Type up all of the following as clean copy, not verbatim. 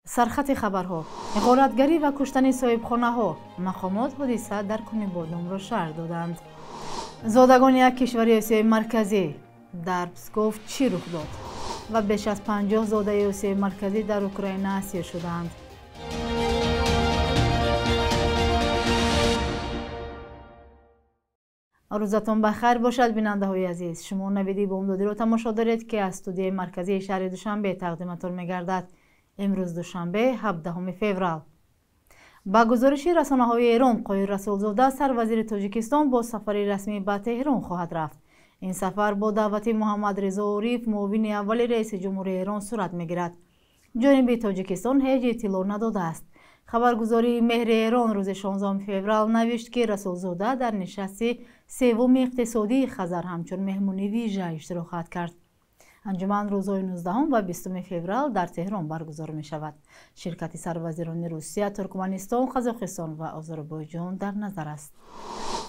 سرخط خبرها: غارتگری و کشتن صاحبخانه‌ها. مقامات حادثه در کنی بادام را شرح دادند. زادگان یک کشور آسیای مرکزی در پسکوف چی رخ داد؟ و بیش از 50 زاده آسیای مرکزی در اوکراین اسیر شدند. روزتان بخیر باشد بیننده های عزیز. شما نویدی بامدادی را تماشا دارید که از استودیوی مرکزی شهر دوشنبه تقدیمتان می‌گردد. امروز دوشنبه 17 فوریه. با گزارش رسانه‌های ایران، قایر رسولزاده سروزیر تاجیکستان با سفری رسمی به تهران خواهد رفت. این سفر با دعوت محمد رضا عریف معاون اول رئیس جمهور ایران صورت می‌گیرد. جانب تاجیکستان هیچ اطلاع نداده است. خبرگزاری مهر ایران روز 16 فوریه نوشت که رسولزاده در نشست سوم اقتصادی خزر همچون مهمانی ویژه اشتراک خواهد کرد. انجمن روزهای 19 و 20 فوریه در تهران برگزار می شود. شرکت سروزیران روسیه، ترکمنستان، قزاقستان و آذربایجان در نظر است.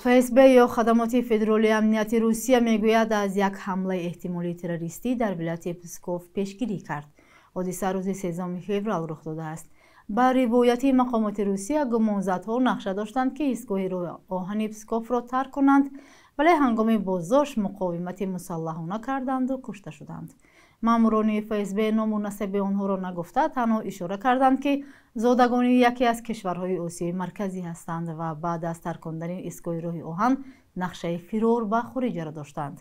فسب یا خدمات فدرالی امنیتی روسیه میگوید از یک حمله احتمالی تروریستی در ولایت پسکوف پیشگیری کرد. حادثه روز 13 فوریه رخ داده است. با روایت مقامات روسیه، گمانزدها نقشه داشتند که ایستگاه راه آهن پسکوف را ترک کنند، ولی هنگام بازداشت مقاومت مسلحانه کردند و کشته شدند. ماموران فسب نام و نسب آنها را نگفته، تنها اشاره کردند که زادگان یکی از کشورهای آسیای مرکزی هستند و بعد از ترک کردن ایستگاه راه آهن نقشه فرار به خارج را داشتند.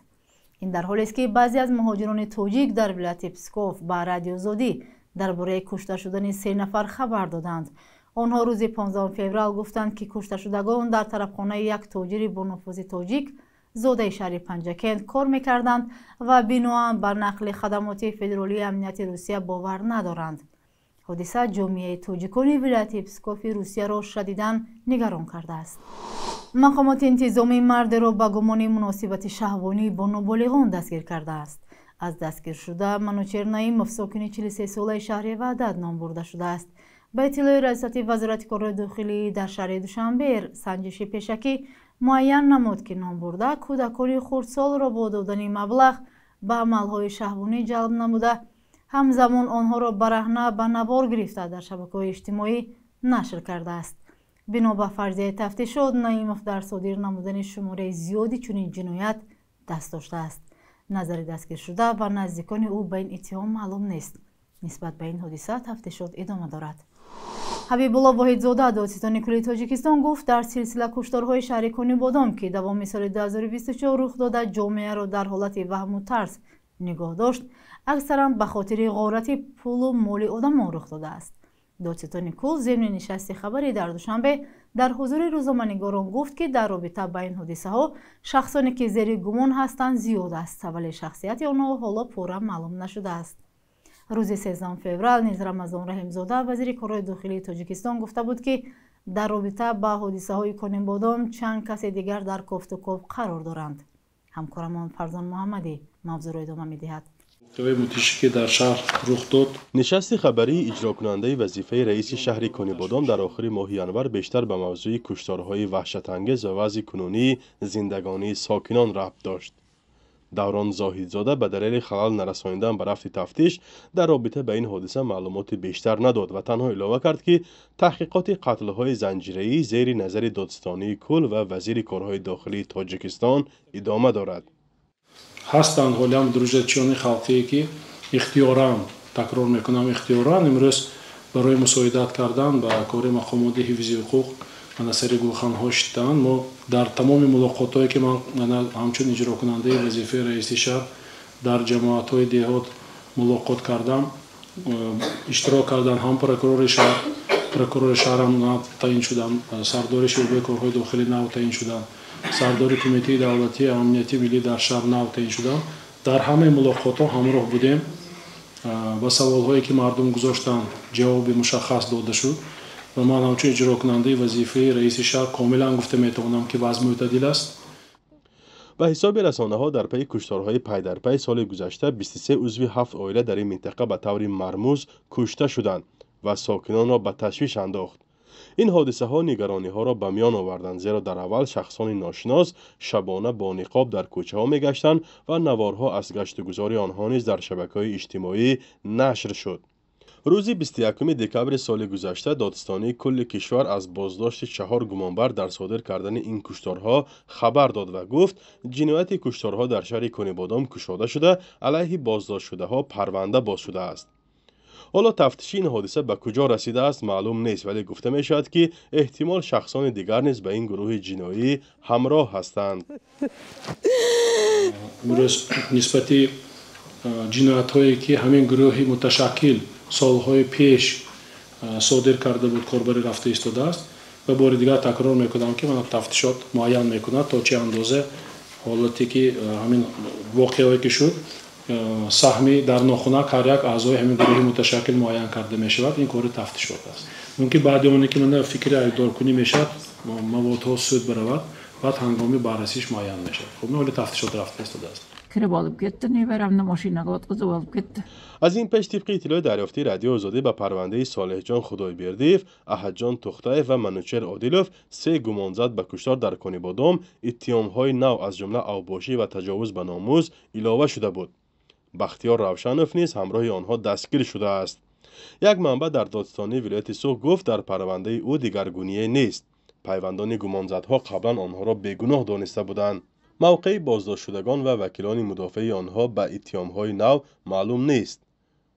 این در حالی است که بعضی از مهاجران تاجیک در ولایت پسکوف با رادیو زودی درباره کشته شدن 3 نفر خبر دادند. آنها روز 15 فوریه گفتند که کشته شدگان در طرفخانه یک تاجر با نفوذ تاجیک زاده شهر پنجکند کار می‌کردند و بناهن بر نقل خدمات فدرالی امنیتی روسیه باور ندارند. حادثه جامعه تاجیکان ولایت پسکوف روسیه را شدیداً نگران کرده است. مقامات انتظامی مرد را به گمان مناسبت شهوانی با نابالغان دستگیر کرده است. از دستگیر شده منوچهر نعیم ساکن 43 ساله شهر وحدت نام برده شده است. به اطلاع رئیست وزارت کار داخلی در شهر دوشنبه، سنجش پیشکی معین نمود که نام برده کودکان خردسال را با دادن مبلغ به عملهای شهوانی جلب نموده، همزمان آنها را برهنه به نوار گرفته در شبکه‌های اجتماعی نشر کرده است. بنا به فرضیه تفتیشات، نعیمов در صادر نمودن شماره زیادی چنین جنایت دست داشته است. نظر دستگیر شده و نزدیکان او به این اتهام معلوم نیست. نسبت به این حادثه تفتیشات ادامه دارد. حبیبالله واحدزاده دادستان کلی تاجیکستان گفت در سلسله کشتارهای شهر کنی بادام که دوام سال 2024 رخ داده جامعه را در حالت وهم و ترس نگاه داشت، اکثرا به خاطر غارت پول و مال آدمان رخ داده است. دادستان کل ضمن نشست خبری در دوشنبه در حضور روزنامه‌نگاران گفت که در رابطه با این حادثه ها شخصانی که زیر گمان هستند زیاد است، ولی شخصیت آنها حالا پورا معلوم نشده است. روز 13 فوریه نیز رمضان رحیمزاده وزیر کارهای داخلی تاجیکستان گفته بود که در رابطه با حادثه های کنی بادام چند کس دیگر در کوفت و کوب قرار دارند. همکارمان فرزان محمدی موضوع را ادامه می‌دهد. که در شهر رخ داد. نشست خبری اجرا کننده وظیفه رئیس شهر کنی بادام در آخر ماه ینور بیشتر به موضوع کشتارهای وحشت انگیز و وضع کنونی زندگانی ساکنان ربط داشت. دوران زاهدزاده به دلیل خلل نرسانیدن به رفت تفتیش در رابطه به این حادثه معلومات بیشتر نداد و تنها اعلام کرد که تحقیقات قتل‌های زنجیره‌ای زیر نظر دادستانی کل و وزیر کارهای داخلی تاجیکستان ادامه دارد. هستند حالی هم دروژتچیانی خالقی که اختیاران تکرار میکنم اختیاران امروز برای مساعدت کردن با کار مقامات حفظی حقوق منصر گلخان‌ها شدند. ما در تمام ملاقات‌هایی که من همچون اجرا کننده وظیفه رئیس شهر در جماعت‌های دهات ملاقات کردم، اشتراک کردن. هم پروکورور شهر هم تعیین شدم، سردار شعبه کارهای داخلی نو تعیین شدم، سردار کمیته دولتی امنیتی ملی در شهر نو تعیین شدم. در همه ملاقات‌ها همراه بودیم و سوال‌هایی که مردم گذاشتند جواب مشخص داده شد و من همچون اجرا کننده وظیفه رئیس شهر کاملا گفته میتوانم که وضع معتدل است. به حساب رسانه‌ها در پی کشتارهای پی در پی سال گذشته 23 عضو 7 عائله در این منطقه به طور مرموز کشته شدند و ساکنان را به تشویش انداخت. این حادثه ها نگرانی ها را به میان آوردند، زیرا در اول شخصان ناشناس شبانه با نقاب در کوچه ها می گشتند و نوارها از گشت و گذار آنها نیز در شبکه‌های اجتماعی نشر شد. روز 21 دکامبر سال گذشته دادستانی کل کشور از بازداشت 4 گمانبر در صادر کردن این کشتارها خبر داد و گفت جنایت کشتارها در شهر کنیبادام گشوده شده، علیه بازداشت شده ها پرونده باز شده است. حالا تفتیش این حادثه به کجا رسیده است معلوم نیست، ولی گفته می شود که احتمال شخصان دیگر نیز به این گروه جنایی همراه هستند. امروز نسبتی جنایت هایی که همین گروه متشکل سالهای پیش صادر کرده بود کاربری رفته ایستاده است و بار دیگر تکرار میکنم که من تفتیشات معین میکنه تا چه اندازه حالتی که همین واقعی که شد سهمی در ناخنک هر یک اعضای همین گروه متشکل معین کرده می شود. این کار تفتیشات است. ممکن بعد اونی که من فکر ایدار کنی میشد موادها سود برود بعد هنگامی بررسیش معین میشد. خب نه تفتیشات رفته ایستاده است. از این پیش طبق اطلاع دریافتی رادیو آزادی به پرونده صالح جان خدایبردیف، احد جان تختایف و منوچهر عادلوف 3 گمانزد به کشتار در کنیبادام اتهام‌های نو از جمله اوباشی و تجاوز به ناموس علاوه شده بود. بختیار روشنوف نیز همراه آنها دستگیر شده است. یک منبع در دادستانی ولایت سوخ گفت در پرونده او دیگرگونی نیست. پیوندان گمانزدها قبلا آنها را بیگناه دانسته بودند. موقع بازداشت شدگان و وکیلان مدافع آنها به اتهام‌های نو معلوم نیست.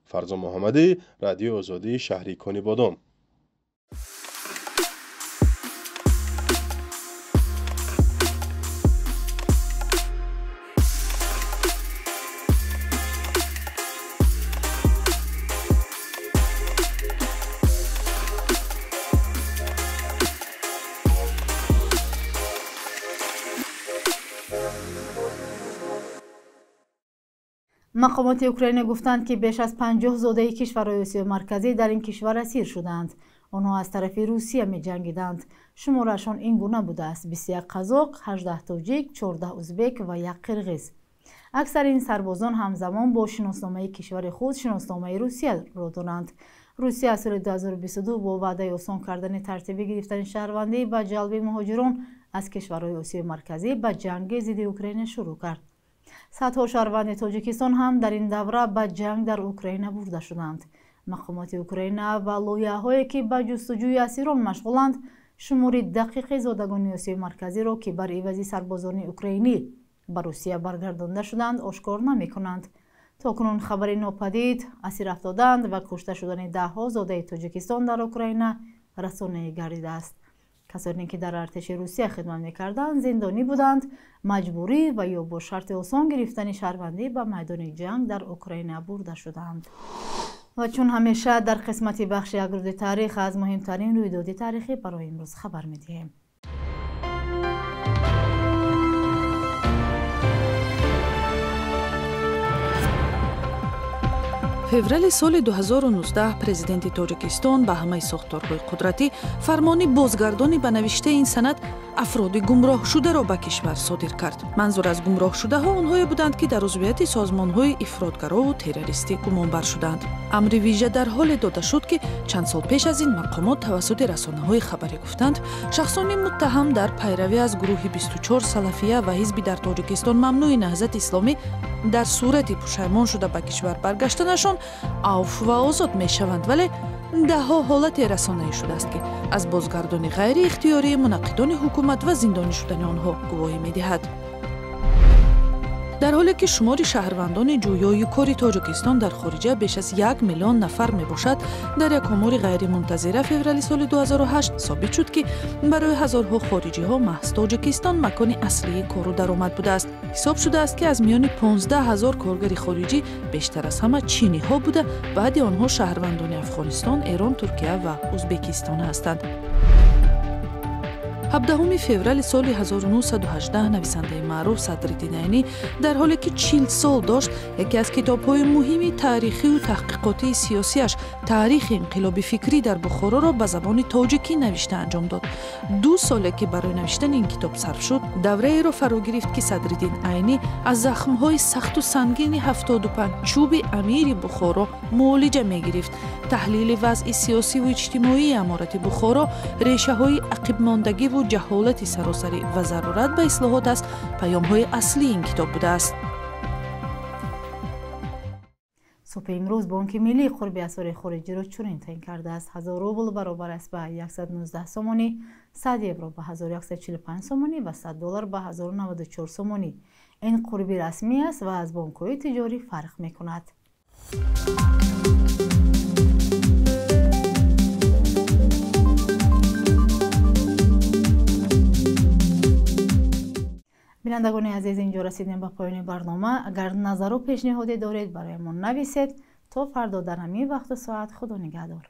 فرزان محمدی، رادیو آزادی، شهر کنیبادام. مقامات اوکراین گفتند که بیش از 50 زاده کشورهای آسیای مرکزی در این کشور اسیر شدند. آنها از طرف روسیه می جنگیدند. شمارشان این گونه بوده است: 21 قزاق، 18 تاجیک، 14 ازبک و 1 قرغیز. اکثر این سربازان همزمان با شناسنامه کشور خود شناسنامه روسیه را دارند. روسیه از سال 2022 با وعده آسان کردن ترتیبی گرفتن شهروندی به جلب مهاجران از کشورهای آسیای مرکزی به جنگ ضد اوکراین شروع کرد. صدها شهروند تاجیکستان هم در این دوره به جنگ در اوکراین برده شدند. مقامات اوکراین و لایحه‌هایی که به جستجوی اسیران مشغولند شمار دقیق زادگان آسیای مرکزی را که بر عوض سربازان اوکراینی به روسیه برگردانده شدند آشکار نمی‌کنند. تاکنون خبری ناپدید اسیر افتادند و کشته شدن ده‌ها زاده تاجیکستان در اوکراین رسانه‌ای گردیده است. کسانی که در ارتش روسیه خدمت می‌کردند زندانی بودند، مجبوری و یا با شرط آسان گرفتن شهروندی به میدان جنگ در اوکراین برده شدند. و چون همیشه در قسمت بخش یک روز تاریخ از مهمترین رویداد تاریخی برای امروز خبر می‌دهیم. فеврали соли 2019 президенти тоҷикистон ба ҳамаи сохторҳои қудратӣ фармони бозгардони ба навиштаи ин санад афроди гумроҳшударо ба кишвар содир кард. манзур аз гумроҳшудаҳо онҳое буданд ки дар узвияти созмонҳои ифротгарову террористӣ гумонбар шуданд. амри вижа дар ҳоле дода шуд ки чанд сол пеш аз ин мақомот тавассути расонаҳои хабарӣ гуфтанд шахсони муттаҳам дар пайравӣ аз гурӯҳи 24 салафия ва ҳизби дар тоҷикистон мамнӯи наҳзати исломӣ дар сурати пушаймон шуда ба кишвар баргаштанашон авф ва озод мешаванд, вале даҳҳо ҳолате расонаӣ шудааст ки аз бозгардони ғайриихтиёрии мунаққидони ҳукумат ва зиндонӣ шудани онҳо гувоҳӣ медиҳад. дар ҳоле ки шумори шаҳрвандони ҷӯёи кори тоҷикистон дар хориҷа беш аз 1 миллион нафар мебошад, дар як омори ғайримунтазира феврали соли 2008 собит шуд ки барои ҳазорҳо хориҷиҳо маҳз тоҷикистон макони аслии кору даромад будааст. ҳисоб шудааст ки аз миёни 15 000 коргари хориҷӣ бештар аз ҳама чиниҳо буда, баъди онҳо шаҳрвандони Афғонистон, Эрон, Туркия ва Узбекистон ҳастанд. 17 феврали соли 1918 нависандаи маъруф Садриддин Айнӣ дар ҳоле ки 40 сол дошт, яке аз китобҳои муҳими таърихию таҳқиқотии сиёсиаш таърихи инқилоби фикрӣ дар Бухороро ба забони тоҷикӣ навишта анҷом дод. 2 соле ки барои навиштани ин китоб сарф шуд, давраеро фаро гирифт ки Садриддин Айнӣ аз захмҳои сахту сангини 75 чӯби амири Бухоро муолиҷа мегирифт. таҳлили вазъи сиёсиву иҷтимоии аморати Бухоро, решаҳои ақибмондагиву ҷаҳолати саросарӣ ва зарурат ба ислоҳот аст паёмҳои аслии ин китоб будааст. صبح امروز بانک ملی قربی اسعار خارجی را چنین تعیین کرده است: 1000 روبل برابر است به 119 سومانی، 100 یورو به 1145 سومانی و 100 دلار به 1094 سومانی. این قربی رسمی است و از بانک‌های تجاری فرق می‌کند. بینندگان عزیز، اینجا رسیدیم به پایان برنامه. اگر نظر و پیشنهادی دارید برایمان نویسید. تا فردا در همین وقت و ساعت، خدا نگهدار.